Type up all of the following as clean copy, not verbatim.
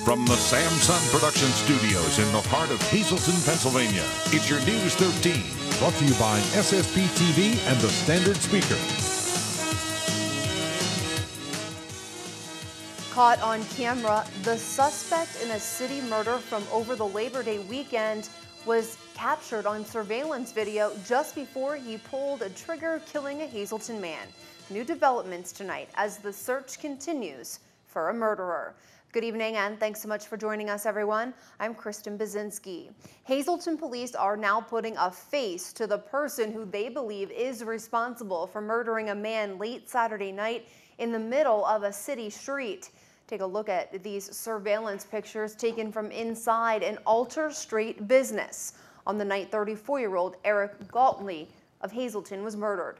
From the Samson Production Studios in the heart of Hazleton, Pennsylvania, it's your News 13. Brought to you by SSPTV and the Standard Speaker. Caught on camera, the suspect in a city murder from over the Labor Day weekend was captured on surveillance video just before he pulled a trigger, killing a Hazleton man. New developments tonight as the search continues for a murderer. Good evening and thanks so much for joining us, everyone. I'm Kristen Bazinski. Hazleton police are now putting a face to the person who they believe is responsible for murdering a man late Saturday night in the middle of a city street. Take a look at these surveillance pictures taken from inside an Alter Street business on the night 34-year-old Eric Galtley of Hazleton was murdered.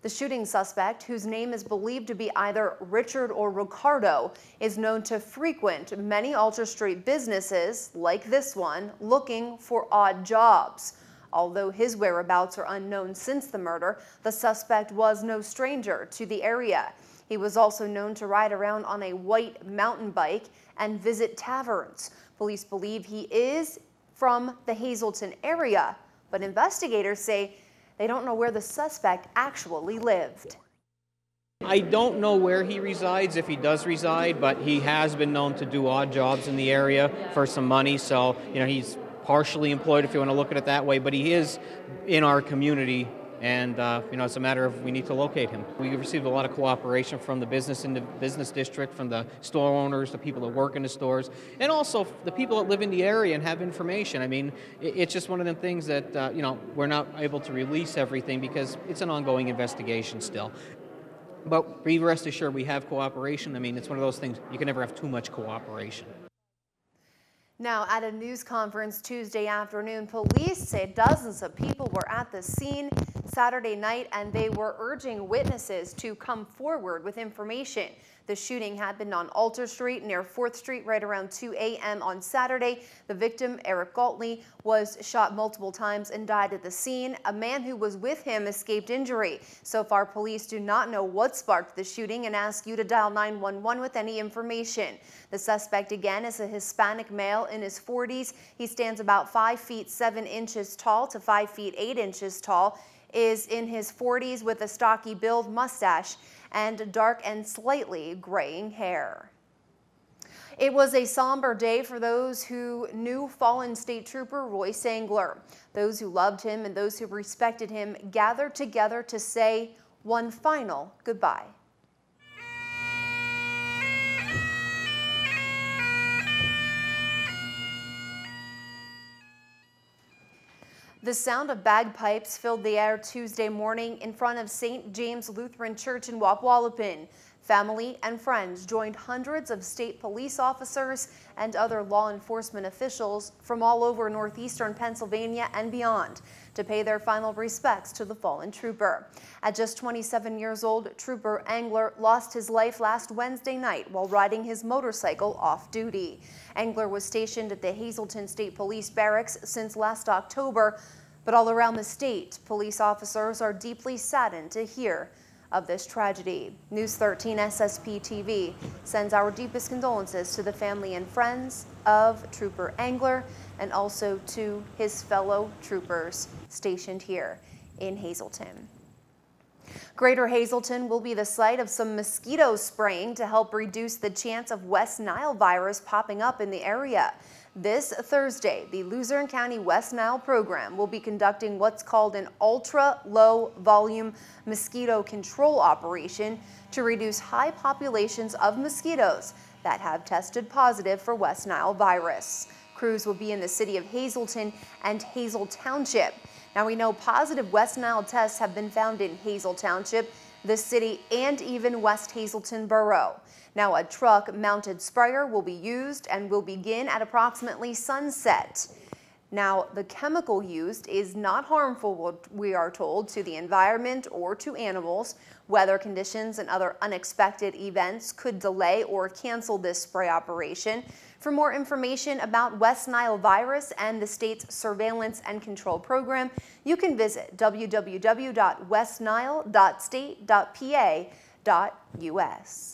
The shooting suspect, whose name is believed to be either Richard or Ricardo, is known to frequent many Alter Street businesses, like this one, looking for odd jobs. Although his whereabouts are unknown since the murder, the suspect was no stranger to the area. He was also known to ride around on a white mountain bike and visit taverns. Police believe he is from the Hazleton area, but investigators say they don't know where the suspect actually lived. I don't know where he resides, if he does reside, but he has been known to do odd jobs in the area for some money. So, he's partially employed if you want to look at it that way, but he is in our community. And, it's a matter of we need to locate him. We received a lot of cooperation from the business district, from the store owners, the people that work in the stores, and also the people that live in the area and have information. I mean, it's just one of the things that, we're not able to release everything because it's an ongoing investigation still. But be rest assured we have cooperation. I mean, it's one of those things, you can never have too much cooperation. Now, at a news conference Tuesday afternoon, police say dozens of people were at the scene Saturday night and they were urging witnesses to come forward with information. The shooting happened on Alter Street near 4th Street right around 2 a.m. on Saturday. The victim, Eric Galtley, was shot multiple times and died at the scene. A man who was with him escaped injury. So far, police do not know what sparked the shooting and ask you to dial 911 with any information. The suspect, again, is a Hispanic male in his 40s. He stands about 5 feet 7 inches tall to 5 feet 8 inches tall, is in his 40s with a stocky build, mustache, and dark and slightly graying hair. It was a somber day for those who knew fallen state trooper Royce Angler. Those who loved him and those who respected him gathered together to say one final goodbye. The sound of bagpipes filled the air Tuesday morning in front of St. James Lutheran Church in Wapwallopen. Family and friends joined hundreds of state police officers and other law enforcement officials from all over northeastern Pennsylvania and beyond to pay their final respects to the fallen trooper. At just 27 years old, Trooper Angler lost his life last Wednesday night while riding his motorcycle off duty. Angler was stationed at the Hazleton State Police Barracks since last October, but all around the state, police officers are deeply saddened to hear of this tragedy. News 13 SSPTV sends our deepest condolences to the family and friends of Trooper Angler and also to his fellow troopers stationed here in Hazleton. Greater Hazleton will be the site of some mosquito spraying to help reduce the chance of West Nile virus popping up in the area. This Thursday, the Luzerne County West Nile program will be conducting what's called an ultra-low volume mosquito control operation to reduce high populations of mosquitoes that have tested positive for West Nile virus. Crews will be in the city of Hazleton and Hazel Township. Now, we know positive West Nile tests have been found in Hazel Township, the city, and even West Hazleton Borough. Now, a truck-mounted sprayer will be used and will begin at approximately sunset. Now, the chemical used is not harmful, we are told, to the environment or to animals. Weather conditions and other unexpected events could delay or cancel this spray operation. For more information about West Nile virus and the state's surveillance and control program, you can visit www.westnile.state.pa.us.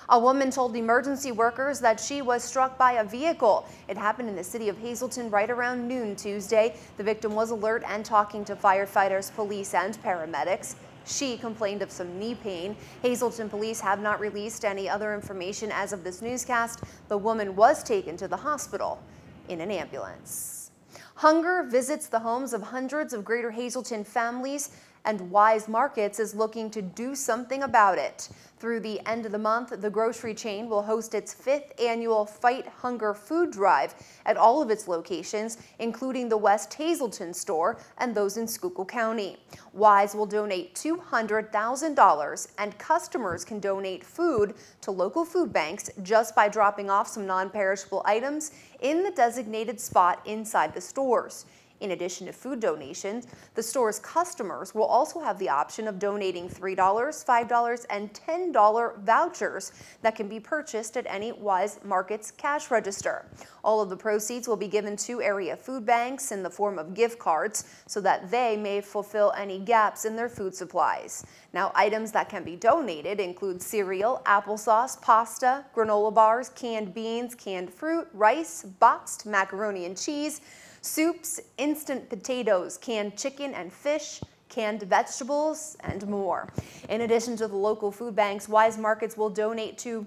A woman told emergency workers that she was struck by a vehicle. It happened in the city of Hazleton right around noon Tuesday. The victim was alert and talking to firefighters, police, and paramedics. She complained of some knee pain. Hazleton police have not released any other information as of this newscast. The woman was taken to the hospital in an ambulance. Hunger visits the homes of hundreds of Greater Hazleton families, and Wise Markets is looking to do something about it. Through the end of the month, the grocery chain will host its 5th annual Fight Hunger food drive at all of its locations, including the West Hazleton store and those in Schuylkill County. Wise will donate $200,000, and customers can donate food to local food banks just by dropping off some non-perishable items in the designated spot inside the stores. In addition to food donations, the store's customers will also have the option of donating $3, $5, and $10 vouchers that can be purchased at any Wise Markets cash register. All of the proceeds will be given to area food banks in the form of gift cards so that they may fulfill any gaps in their food supplies. Now, items that can be donated include cereal, applesauce, pasta, granola bars, canned beans, canned fruit, rice, boxed macaroni and cheese, soups, instant potatoes, canned chicken and fish, canned vegetables, and more. In addition to the local food banks, Wise Markets will donate to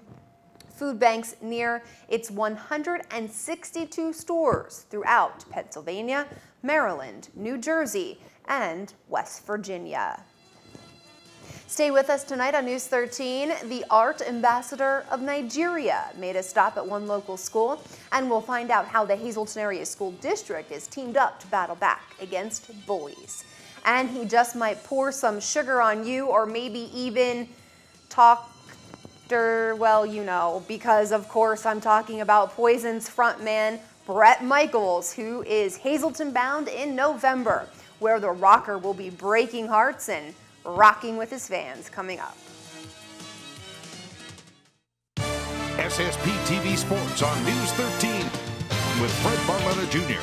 food banks near its 162 stores throughout Pennsylvania, Maryland, New Jersey, and West Virginia. Stay with us tonight on News 13. The art ambassador of Nigeria made a stop at one local school, and we'll find out how the Hazleton Area School District is teamed up to battle back against bullies. And he just might pour some sugar on you, or maybe even well, you know, because of course I'm talking about Poison's frontman Bret Michaels, who is Hazleton bound in November, where the rocker will be breaking hearts and rocking with his fans. Coming up. SSPTV Sports on News 13 with Fred Barletta Jr.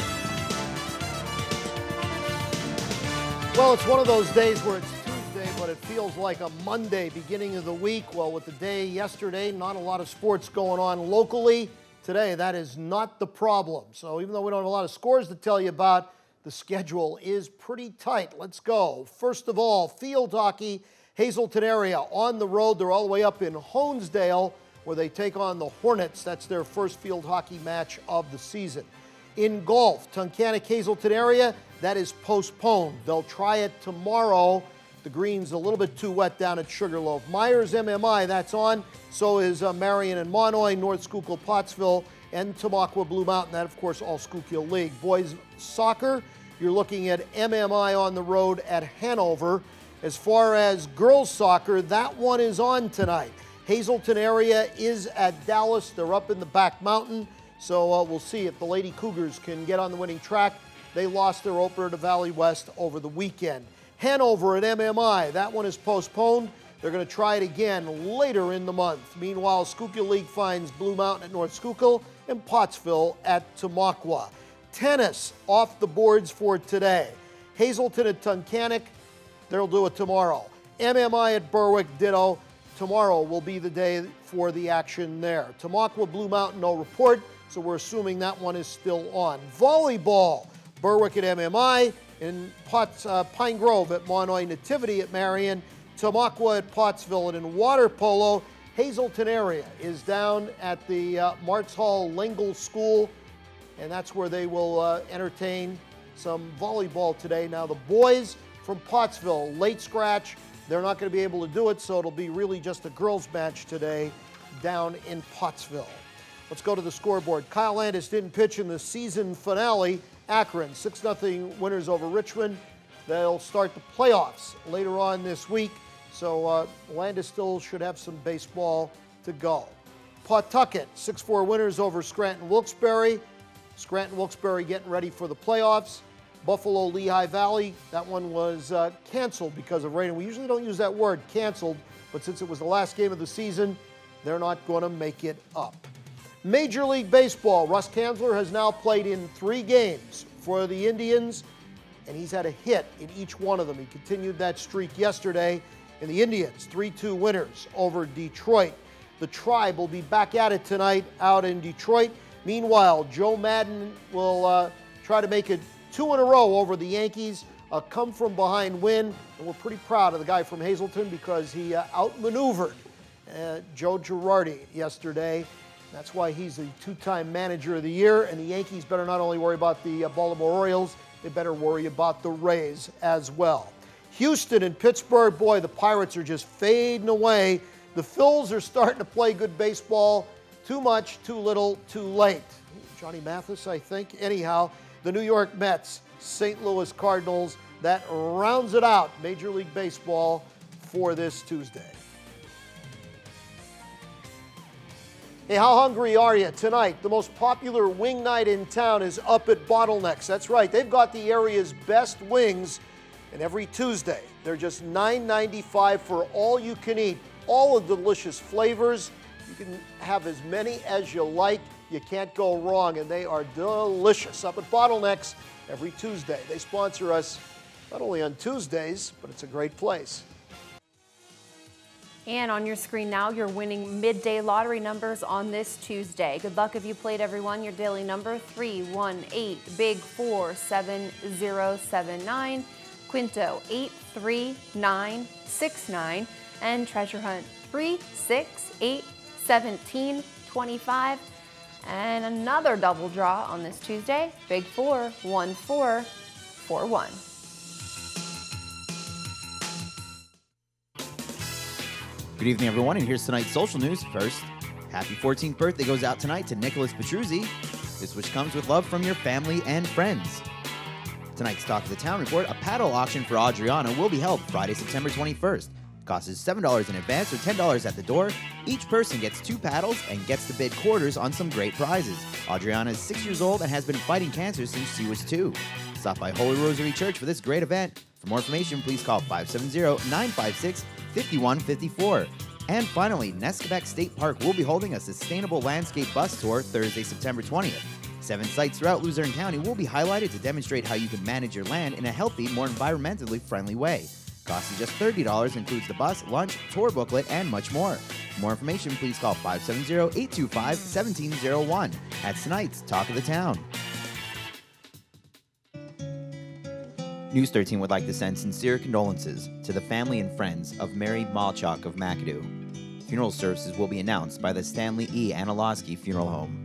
Well, it's one of those days where it's Tuesday, but it feels like a Monday, beginning of the week. Well, with the day yesterday, not a lot of sports going on locally. Today, that is not the problem. So even though we don't have a lot of scores to tell you about, the schedule is pretty tight. Let's go. First of all, field hockey, Hazleton area on the road. They're all the way up in Honesdale, where they take on the Hornets. That's their first field hockey match of the season. In golf, Tunkhannock, Hazleton area, that is postponed. They'll try it tomorrow. The green's a little bit too wet down at Sugarloaf. Myers MMI, that's on. So is Marion and Monoy, North Schuylkill, Pottsville, and Tamaqua Blue Mountain. That, of course, all Schuylkill League. Boys soccer, you're looking at MMI on the road at Hanover. As far as girls soccer, that one is on tonight. Hazleton area is at Dallas. They're up in the back mountain. So we'll see if the Lady Cougars can get on the winning track. They lost their opener to Valley West over the weekend. Hanover at MMI, that one is postponed. They're going to try it again later in the month. Meanwhile, Schuylkill League finds Blue Mountain at North Schuylkill and Pottsville at Tamaqua. Tennis off the boards for today. Hazleton at Tunkhannock, they'll do it tomorrow. MMI at Berwick, ditto. Tomorrow will be the day for the action there. Tamaqua Blue Mountain, no report, so we're assuming that one is still on. Volleyball, Berwick at MMI, in Pine Grove at Monoy, Nativity at Marion, Tamaqua at Pottsville, and in water polo, Hazleton area is down at the Martz Hall Lingle School, and that's where they will entertain some volleyball today. Now the boys from Pottsville, late scratch, they're not going to be able to do it, so it'll be really just a girls match today down in Pottsville. Let's go to the scoreboard. Kyle Landis didn't pitch in the season finale. Akron, 6-0 winners over Richmond. They'll start the playoffs later on this week, so Landis still should have some baseball to go. Pawtucket, 6-4 winners over Scranton Wilkes-Barre. Scranton Wilkes-Barre getting ready for the playoffs. Buffalo Lehigh Valley, that one was canceled because of rain. We usually don't use that word, canceled, but since it was the last game of the season, they're not going to make it up. Major League Baseball, Russ Kanzler has now played in 3 games for the Indians, and he's had a hit in each one of them. He continued that streak yesterday in the Indians, 3-2 winners over Detroit. The Tribe will be back at it tonight out in Detroit. Meanwhile, Joe Madden will try to make it 2 in a row over the Yankees. A come-from-behind win, and we're pretty proud of the guy from Hazleton because he outmaneuvered Joe Girardi yesterday. That's why he's the 2-time manager of the year, and the Yankees better not only worry about the Baltimore Orioles, they better worry about the Rays as well. Houston and Pittsburgh, boy, the Pirates are just fading away. The Phils are starting to play good baseball. Too much, too little, too late. Johnny Mathis, I think. Anyhow, the New York Mets, St. Louis Cardinals, that rounds it out, Major League Baseball for this Tuesday. Hey, how hungry are you tonight? The most popular wing night in town is up at Bottlenecks. That's right, they've got the area's best wings, and every Tuesday, they're just $9.95 for all you can eat. All of the delicious flavors. You can have as many as you like. You can't go wrong, and they are delicious. Up at Bottlenecks every Tuesday. They sponsor us not only on Tuesdays, but it's a great place. And on your screen now, you're winning midday lottery numbers on this Tuesday. Good luck if you played everyone. Your daily number 318, Big 47079, Quinto 83969, and Treasure Hunt 3681725. And another double draw on this Tuesday, Big 41441. Good evening, everyone, and here's tonight's social news. First, happy 14th birthday goes out tonight to Nicholas Petruzzi. This wish comes with love from your family and friends. Tonight's Talk of the Town report, a paddle auction for Adriana will be held Friday, September 21st. Cost is $7 in advance or $10 at the door. Each person gets 2 paddles and gets to bid quarters on some great prizes. Adriana is 6 years old and has been fighting cancer since she was 2. Stop by Holy Rosary Church for this great event. For more information, please call 570-956-5154. And finally, Nesquebec State Park will be holding a sustainable landscape bus tour Thursday, September 20th. 7 sites throughout Luzerne County will be highlighted to demonstrate how you can manage your land in a healthy, more environmentally friendly way. Cost is just $30, includes the bus, lunch, tour booklet, and much more. For more information, please call 570-825-1701. That's tonight's Talk of the Town. News 13 would like to send sincere condolences to the family and friends of Mary Malchuk of McAdoo. Funeral services will be announced by the Stanley E. Analosky Funeral Home.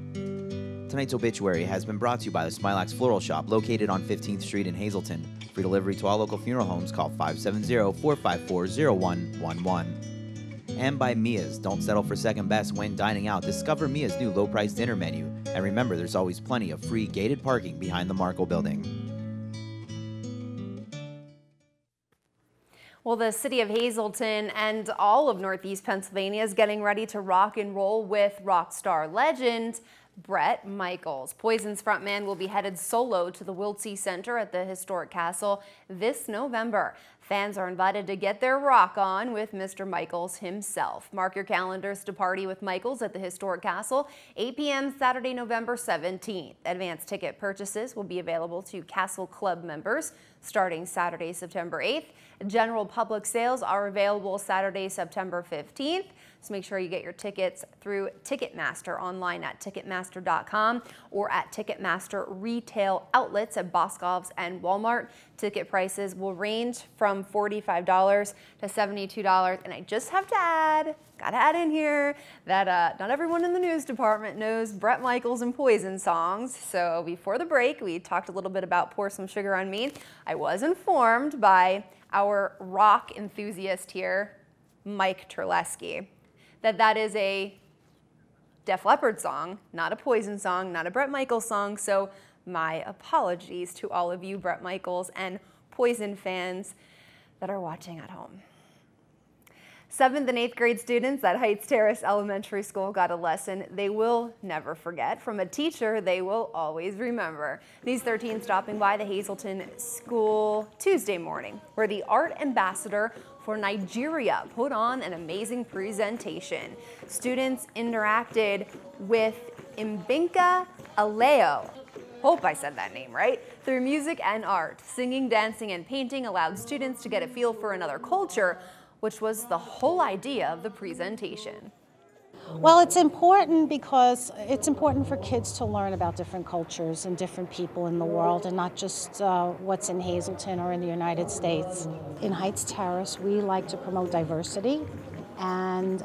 Tonight's obituary has been brought to you by the Smilax Floral Shop located on 15th Street in Hazleton. For delivery to all local funeral homes, call 570-454-0111. And by Mia's. Don't settle for second best when dining out. Discover Mia's new low-price dinner menu. And remember, there's always plenty of free gated parking behind the Markle building. Well, the city of Hazleton and all of Northeast Pennsylvania is getting ready to rock and roll with rock star legend Bret Michaels. Poison's frontman will be headed solo to the Wiltsey Center at the historic castle this November. Fans are invited to get their rock on with Mr. Michaels himself. Mark your calendars to party with Michaels at the historic castle, 8 p.m. Saturday, November 17th. Advance ticket purchases will be available to Castle Club members starting Saturday, September 8th. General public sales are available Saturday, September 15th. So make sure you get your tickets through Ticketmaster online at Ticketmaster.com or at Ticketmaster retail outlets at Boscov's and Walmart. Ticket prices will range from $45 to $72. And I just have to add, gotta add in here, that not everyone in the news department knows Bret Michaels and Poison songs. So before the break, we talked a little bit about Pour Some Sugar on Me. I was informed by our rock enthusiast here, Mike Terlesky, that is a Def Leppard song, not a Poison song, not a Bret Michaels song. So my apologies to all of you Bret Michaels and Poison fans that are watching at home. 7th and 8th grade students at Heights Terrace Elementary School got a lesson they will never forget from a teacher they will always remember. These 13 stopping by the Hazleton School Tuesday morning, where the art ambassador for Nigeria put on an amazing presentation. Students interacted with Mbinka Aleo. Hope I said that name right. Through music and art, singing, dancing, and painting allowed students to get a feel for another culture, which was the whole idea of the presentation. Well, it's important because it's important for kids to learn about different cultures and different people in the world, and not just what's in Hazleton or in the United States. In Heights Terrace, we like to promote diversity, and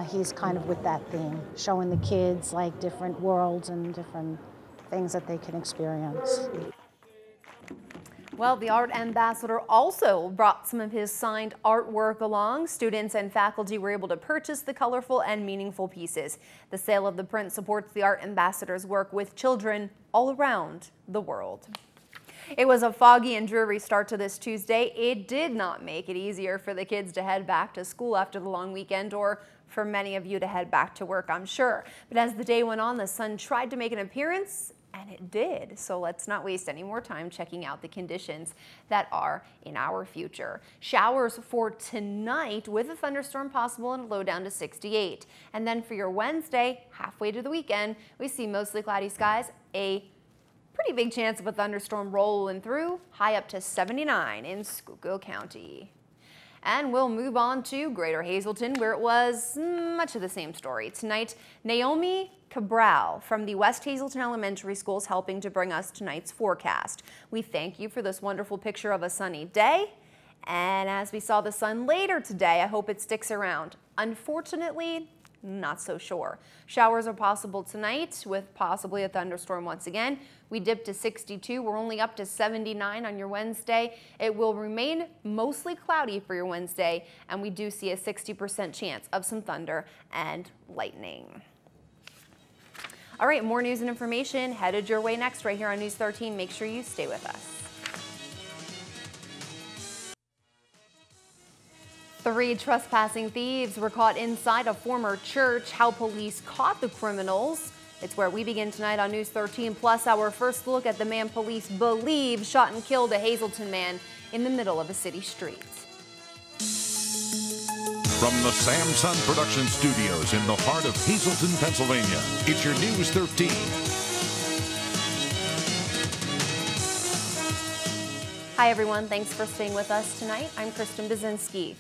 he's kind of with that theme, showing the kids like different worlds and different things that they can experience. Well, the art ambassador also brought some of his signed artwork along. Students and faculty were able to purchase the colorful and meaningful pieces. The sale of the print supports the art ambassador's work with children all around the world. It was a foggy and dreary start to this Tuesday. It did not make it easier for the kids to head back to school after the long weekend, or for many of you to head back to work, I'm sure. But as the day went on, the sun tried to make an appearance, and it did. So let's not waste any more time checking out the conditions that are in our future. Showers for tonight with a thunderstorm possible and a low down to 68. And then for your Wednesday, halfway to the weekend, we see mostly cloudy skies, a pretty big chance of a thunderstorm rolling through, high up to 79 in Schuylkill County. And we'll move on to Greater Hazleton, where it was much of the same story. Tonight, Naomi Cabral from the West Hazleton Elementary School is helping to bring us tonight's forecast. We thank you for this wonderful picture of a sunny day. And as we saw the sun later today, I hope it sticks around. Unfortunately, not so sure. Showers are possible tonight with possibly a thunderstorm once again. We dipped to 62. We're only up to 79 on your Wednesday. It will remain mostly cloudy for your Wednesday, and we do see a 60% chance of some thunder and lightning. All right, more news and information headed your way next right here on News 13. Make sure you stay with us. 3 trespassing thieves were caught inside a former church. How police caught the criminals. It's where we begin tonight on News 13, plus our first look at the man police believe shot and killed a Hazleton man in the middle of a city street. From the Samson Production Studios in the heart of Hazleton, Pennsylvania, it's your News 13. Hi everyone, thanks for staying with us tonight. I'm Kristen Bazinski.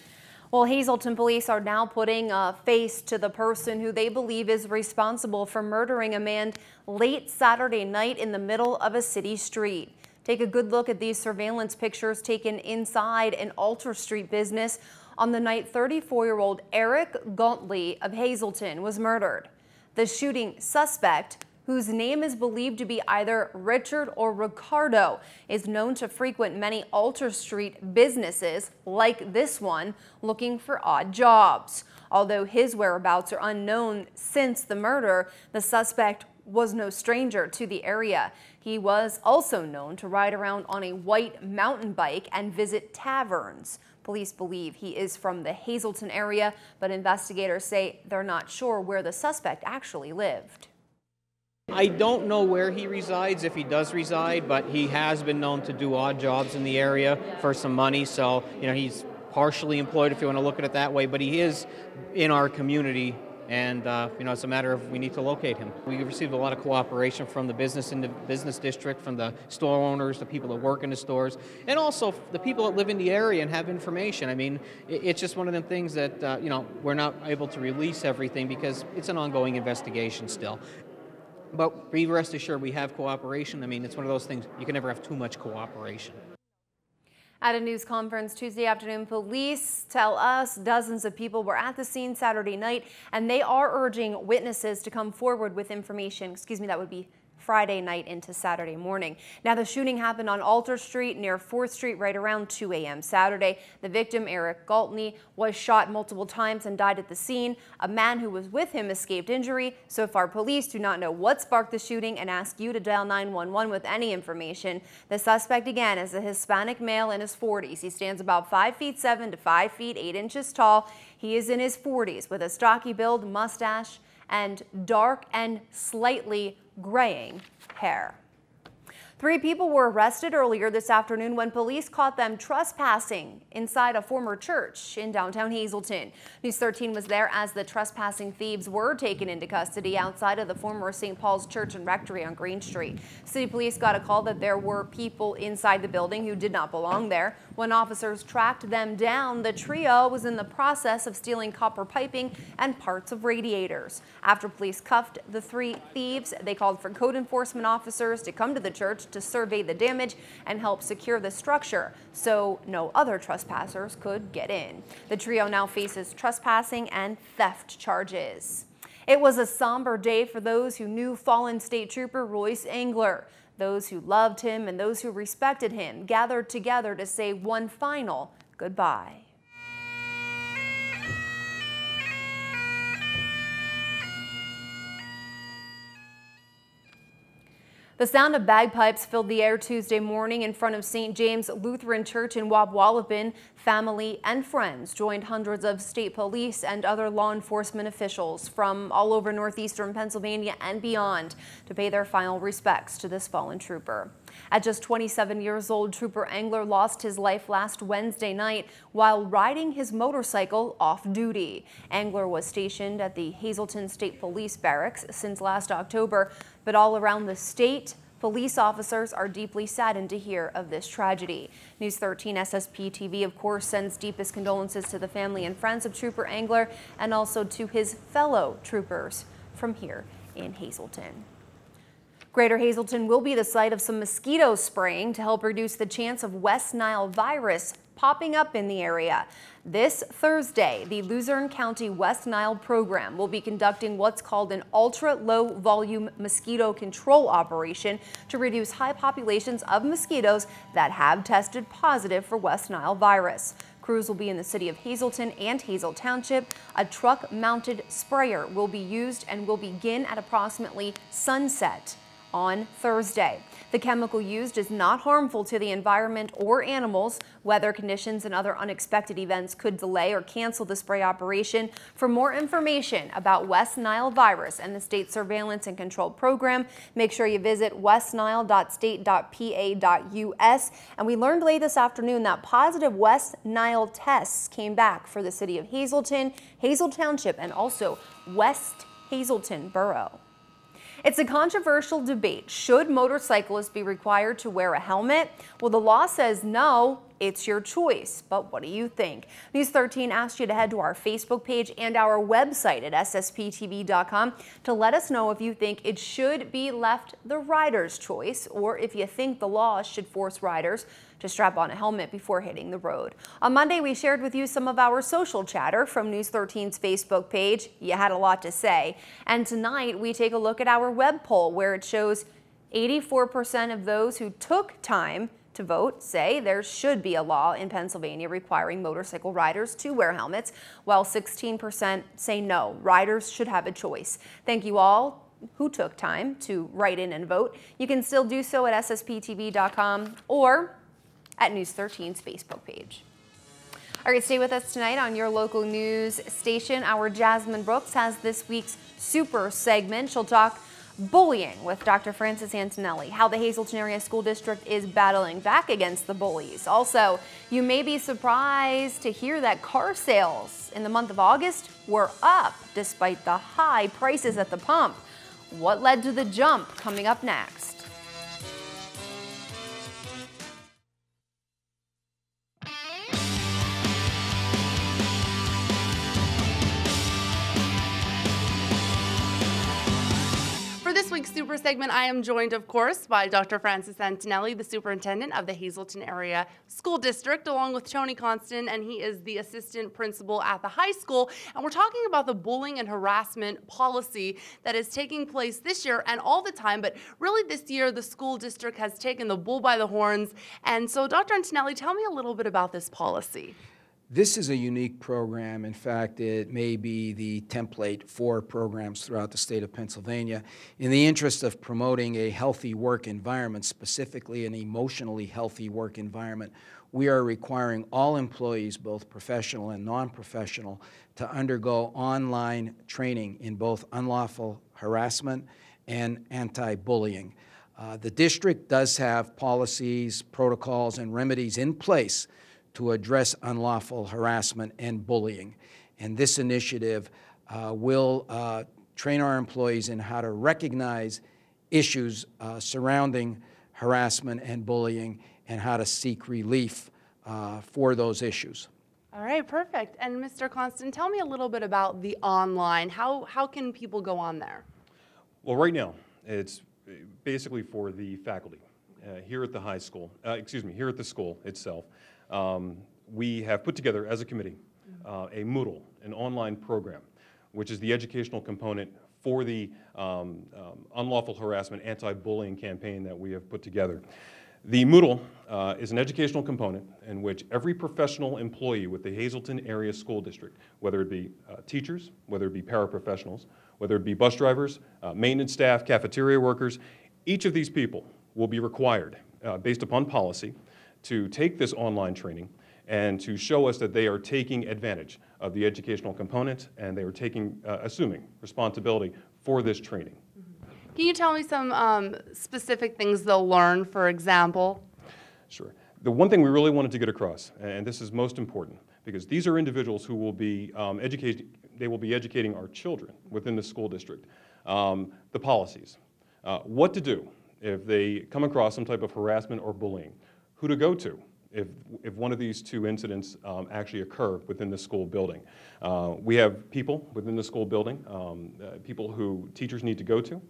Well, Hazleton police are now putting a face to the person who they believe is responsible for murdering a man late Saturday night in the middle of a city street. Take a good look at these surveillance pictures taken inside an Alter Street business on the night 34-year-old Eric Gauntly of Hazleton was murdered. The shooting suspect, whose name is believed to be either Richard or Ricardo, is known to frequent many Alter Street businesses like this one, looking for odd jobs. Although his whereabouts are unknown since the murder, the suspect was no stranger to the area. He was also known to ride around on a white mountain bike and visit taverns. Police believe he is from the Hazleton area, but investigators say they're not sure where the suspect actually lived. I don't know where he resides, if he does reside, but he has been known to do odd jobs in the area for some money. So, he's partially employed if you want to look at it that way, but he is in our community, and, it's a matter of we need to locate him. We received a lot of cooperation from the business district, from the store owners, the people that work in the stores, and also the people that live in the area and have information. I mean, it's just one of them things that, we're not able to release everything because it's an ongoing investigation still. But be rest assured we have cooperation. I mean, it's one of those things, you can never have too much cooperation. At a news conference Tuesday afternoon, police tell us dozens of people were at the scene Saturday night, and they are urging witnesses to come forward with information. That would be Friday night into Saturday morning. Now, the shooting happened on Alter Street near 4th Street right around 2 a.m. Saturday. The victim, Eric Galtney, was shot multiple times and died at the scene. A man who was with him escaped injury. So far, police do not know what sparked the shooting and ask you to dial 911 with any information. The suspect, again, is a Hispanic male in his 40s. He stands about 5'7" to 5 feet 8 inches tall. He is in his 40s with a stocky build, mustache, and dark and slightly graying hair. 3 people were arrested earlier this afternoon when police caught them trespassing inside a former church in downtown Hazleton. News 13 was there as the trespassing thieves were taken into custody outside of the former St. Paul's Church and Rectory on Green Street. City police got a call that there were people inside the building who did not belong there. When officers tracked them down, the trio was in the process of stealing copper piping and parts of radiators. After police cuffed the 3 thieves, they called for code enforcement officers to come to the church to survey the damage and help secure the structure so no other trespassers could get in. The trio now faces trespassing and theft charges. It was a somber day for those who knew fallen State Trooper Royce Engler. Those who loved him and those who respected him gathered together to say one final goodbye. The sound of bagpipes filled the air Tuesday morning in front of St. James Lutheran Church in Wapwallopin. Family and friends joined hundreds of state police and other law enforcement officials from all over northeastern Pennsylvania and beyond to pay their final respects to this fallen trooper. At just 27 years old, Trooper Engler lost his life last Wednesday night while riding his motorcycle off duty. Engler was stationed at the Hazleton State Police Barracks since last October, but all around the state, police officers are deeply saddened to hear of this tragedy. News 13 SSPTV, of course, sends deepest condolences to the family and friends of Trooper Engler and also to his fellow troopers from here in Hazleton. Greater Hazleton will be the site of some mosquito spraying to help reduce the chance of West Nile virus popping up in the area. This Thursday, the Luzerne County West Nile program will be conducting what's called an ultra-low volume mosquito control operation to reduce high populations of mosquitoes that have tested positive for West Nile virus. Crews will be in the city of Hazleton and Hazel Township. A truck-mounted sprayer will be used and will begin at approximately sunset on Thursday. The chemical used is not harmful to the environment or animals. Weather conditions and other unexpected events could delay or cancel the spray operation. For more information about West Nile virus and the state surveillance and control program, make sure you visit westnile.state.pa.us. And we learned late this afternoon that positive West Nile tests came back for the city of Hazleton, Hazel Township, and also West Hazleton Borough. It's a controversial debate. Should motorcyclists be required to wear a helmet? Well, the law says no. It's your choice. But what do you think? News 13 asked you to head to our Facebook page and our website at ssptv.com to let us know if you think it should be left the rider's choice or if you think the law should force riders to strap on a helmet before hitting the road. On Monday, we shared with you some of our social chatter from News 13's Facebook page. You had a lot to say. And tonight, we take a look at our web poll where it shows 84% of those who took time to vote say there should be a law in Pennsylvania requiring motorcycle riders to wear helmets, while 16% say no, riders should have a choice. Thank you all who took time to write in and vote. You can still do so at ssptv.com or at News 13's Facebook page. All right, stay with us tonight on your local news station. Our Jasmine Brooks has this week's super segment. She'll talk bullying with Dr. Frances Antonelli, how the Hazleton Area School District is battling back against the bullies. Also, you may be surprised to hear that car sales in the month of August were up despite the high prices at the pump. What led to the jump? Coming up next. This week's Super segment, I am joined, of course, by Dr. Frances Antonelli, the superintendent of the Hazleton Area School District, along with Tony Constant, and he is the assistant principal at the high school. And we're talking about the bullying and harassment policy that is taking place this year and all the time. But really this year, the school district has taken the bull by the horns. And so, Dr. Antonelli, tell me a little bit about this policy. This is a unique program. In fact, it may be the template for programs throughout the state of Pennsylvania. In the interest of promoting a healthy work environment, specifically an emotionally healthy work environment, we are requiring all employees, both professional and non-professional, to undergo online training in both unlawful harassment and anti-bullying. The district does have policies, protocols, and remedies in place to address unlawful harassment and bullying. And this initiative will train our employees in how to recognize issues surrounding harassment and bullying and how to seek relief for those issues. All right, perfect. And Mr. Constant, tell me a little bit about the online. How can people go on there? Well, right now, it's basically for the faculty here at the high school, here at the school itself. We have put together as a committee a Moodle, an online program, which is the educational component for the unlawful harassment anti-bullying campaign that we have put together. The Moodle is an educational component in which every professional employee with the Hazleton Area School District, whether it be teachers, whether it be paraprofessionals, whether it be bus drivers, maintenance staff, cafeteria workers, each of these people will be required, based upon policy, to take this online training and to show us that they are taking advantage of the educational component and they are assuming responsibility for this training. Can you tell me some specific things they'll learn, for example? Sure. The one thing we really wanted to get across, and this is most important, because these are individuals who will be educating our children within the school district. The policies, what to do if they come across some type of harassment or bullying, who to go to if one of these two incidents actually occur within the school building. We have people within the school building, people who teachers need to go to.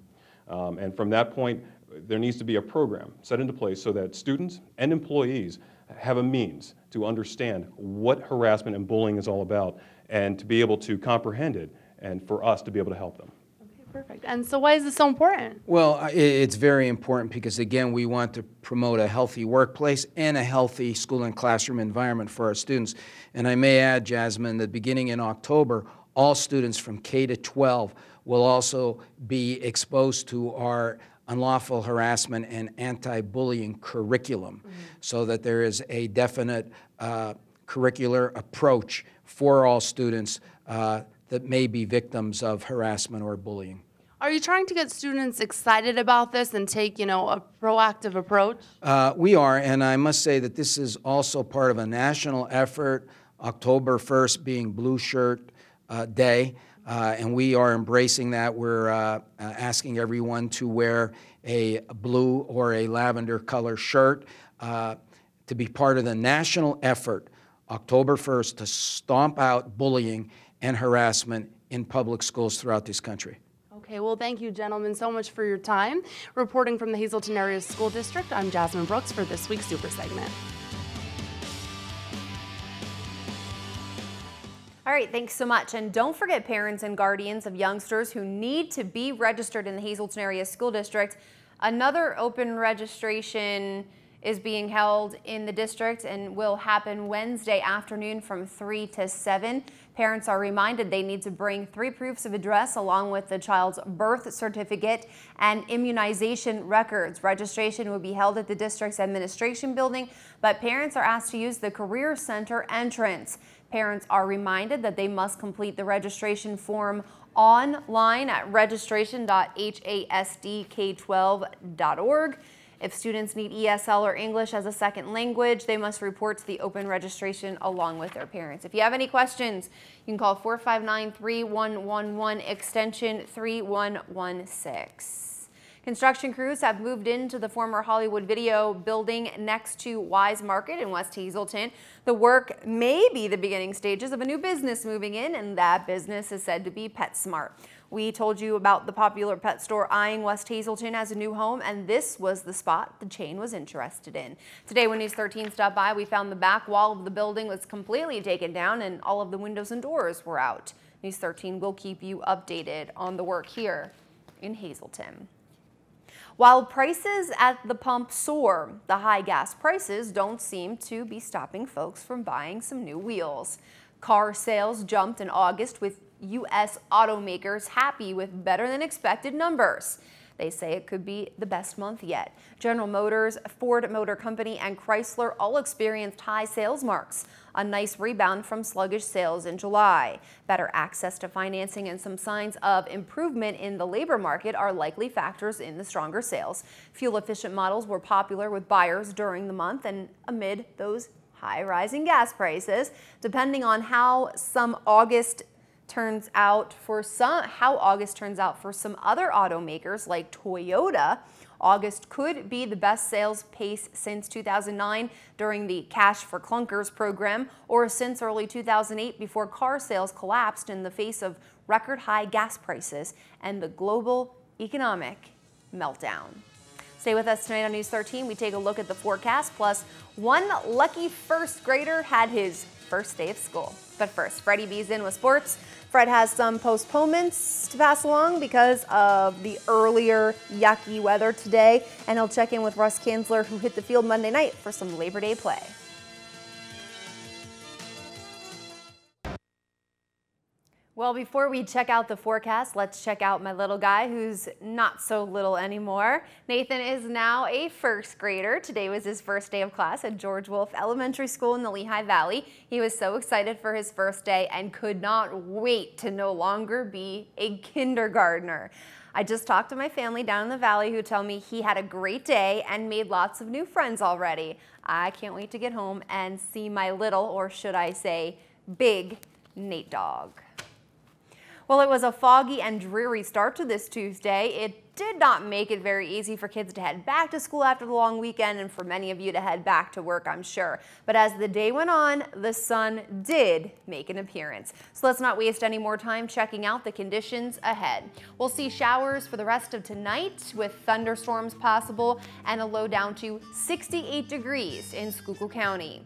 And from that point, there needs to be a program set into place so that students and employees have a means to understand what harassment and bullying is all about and to be able to comprehend it and for us to be able to help them. Okay, perfect. And so why is this so important? Well, it's very important because, again, we want to promote a healthy workplace and a healthy school and classroom environment for our students. And I may add, Jasmine, that beginning in October, all students from K to 12 will also be exposed to our unlawful harassment and anti-bullying curriculum, so that there is a definite curricular approach for all students that may be victims of harassment or bullying. Are you trying to get students excited about this and take, a proactive approach? We are, and I must say that this is also part of a national effort, October 1st being Blue Shirt Day. And we are embracing that. We're asking everyone to wear a blue or a lavender color shirt to be part of the national effort, October 1st, to stomp out bullying and harassment in public schools throughout this country. Okay, well, thank you, gentlemen, so much for your time. Reporting from the Hazleton Area School District, I'm Jasmine Brooks for this week's Super Segment. All right, thanks so much. And don't forget, parents and guardians of youngsters who need to be registered in the Hazleton Area School District. Another open registration is being held in the district and will happen Wednesday afternoon from 3 to 7. Parents are reminded they need to bring 3 proofs of address along with the child's birth certificate and immunization records. Registration will be held at the district's administration building, but parents are asked to use the Career Center entrance. Parents are reminded that they must complete the registration form online at registration.hasdk12.org. If students need ESL or English as a second language, they must report to the open registration along with their parents. If you have any questions, you can call 459-3111 extension 3116. Construction crews have moved into the former Hollywood Video building next to Wise Market in West Hazleton. The work may be the beginning stages of a new business moving in, and that business is said to be PetSmart. We told you about the popular pet store eyeing West Hazleton as a new home, and this was the spot the chain was interested in. Today, when News 13 stopped by, we found the back wall of the building was completely taken down and all of the windows and doors were out. News 13 will keep you updated on the work here in Hazleton. While prices at the pump soar, the high gas prices don't seem to be stopping folks from buying some new wheels. Car sales jumped in August with U.S. automakers happy with better than expected numbers. They say it could be the best month yet. General Motors, Ford Motor Company, and Chrysler all experienced high sales marks. A nice rebound from sluggish sales in July. Better access to financing and some signs of improvement in the labor market are likely factors in the stronger sales. Fuel-efficient models were popular with buyers during the month and amid those high rising gas prices. Depending on how August turns out for some other automakers like Toyota, August could be the best sales pace since 2009 during the Cash for Clunkers program, or since early 2008 before car sales collapsed in the face of record high gas prices and the global economic meltdown. Stay with us tonight on News 13. We take a look at the forecast, plus one lucky first grader had his first day of school. But first, Freddie B's in with sports. Fred has some postponements to pass along because of the earlier yucky weather today, and he'll check in with Russ Kanzler, who hit the field Monday night for some Labor Day play. Well, before we check out the forecast, let's check out my little guy who's not so little anymore. Nathan is now a first grader. Today was his first day of class at George Wolfe Elementary School in the Lehigh Valley. He was so excited for his first day and could not wait to no longer be a kindergartner. I just talked to my family down in the valley who tell me he had a great day and made lots of new friends already. I can't wait to get home and see my little, or should I say, big Nate dog. Well, it was a foggy and dreary start to this Tuesday. It did not make it very easy for kids to head back to school after the long weekend, and for many of you to head back to work, I'm sure. But as the day went on, the sun did make an appearance. So let's not waste any more time checking out the conditions ahead. We'll see showers for the rest of tonight with thunderstorms possible and a low down to 68 degrees in Schuylkill County.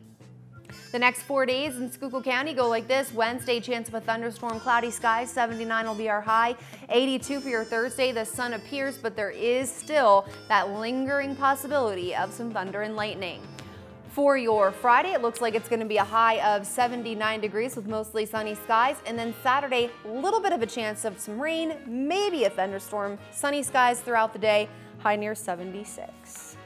The next 4 days in Schuylkill County go like this. Wednesday, chance of a thunderstorm, cloudy skies, 79 will be our high. 82 for your Thursday. The sun appears, but there is still that lingering possibility of some thunder and lightning. For your Friday, it looks like it's going to be a high of 79 degrees with mostly sunny skies. And then Saturday, a little bit of a chance of some rain, maybe a thunderstorm, sunny skies throughout the day, high near 76.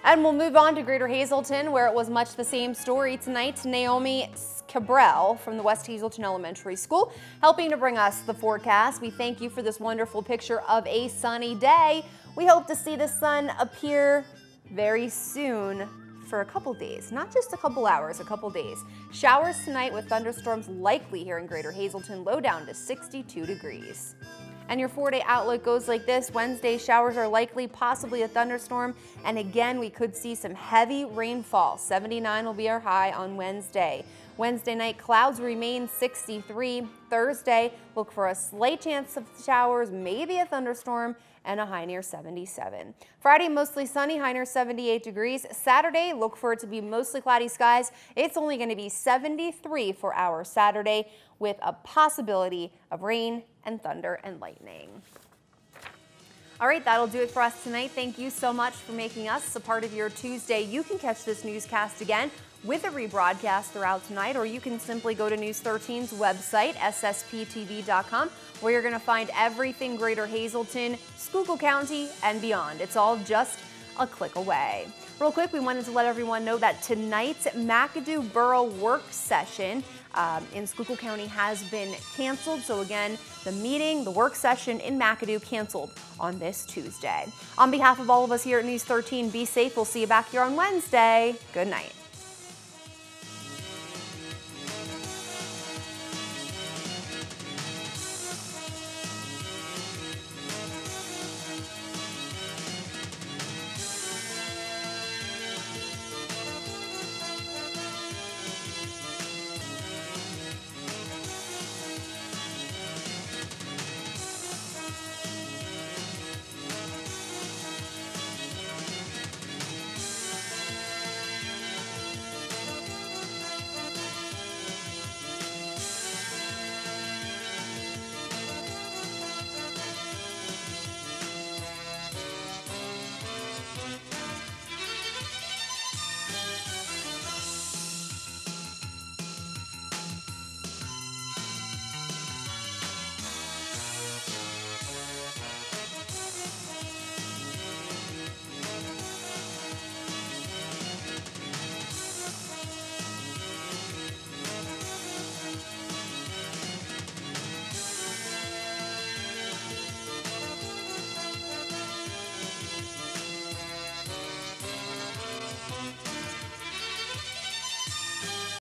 And we'll move on to Greater Hazelton, where it was much the same story tonight. Naomi Cabral from the West Hazelton Elementary School helping to bring us the forecast. We thank you for this wonderful picture of a sunny day. We hope to see the sun appear very soon for a couple days, not just a couple hours, a couple days. Showers tonight with thunderstorms likely here in Greater Hazelton, low down to 62 degrees. And your 4-day outlook goes like this. Wednesday, showers are likely, possibly a thunderstorm. And again, we could see some heavy rainfall. 79 will be our high on Wednesday. Wednesday night, clouds remain 63. Thursday, look for a slight chance of showers, maybe a thunderstorm, and a high near 77. Friday, mostly sunny, high near 78 degrees. Saturday, look for it to be mostly cloudy skies. It's only going to be 73 for our Saturday, with a possibility of rain and thunder and lightning. All right, that'll do it for us tonight. Thank you so much for making us a part of your Tuesday. You can catch this newscast again with a rebroadcast throughout tonight, or you can simply go to News 13's website, SSPTV.com, where you're going to find everything Greater Hazelton, Schuylkill County, and beyond. It's all just a click away. Real quick, we wanted to let everyone know that tonight's McAdoo Borough work session in Schuylkill County has been canceled. So again, the work session in McAdoo canceled on this Tuesday. On behalf of all of us here at News 13, be safe. We'll see you back here on Wednesday. Good night.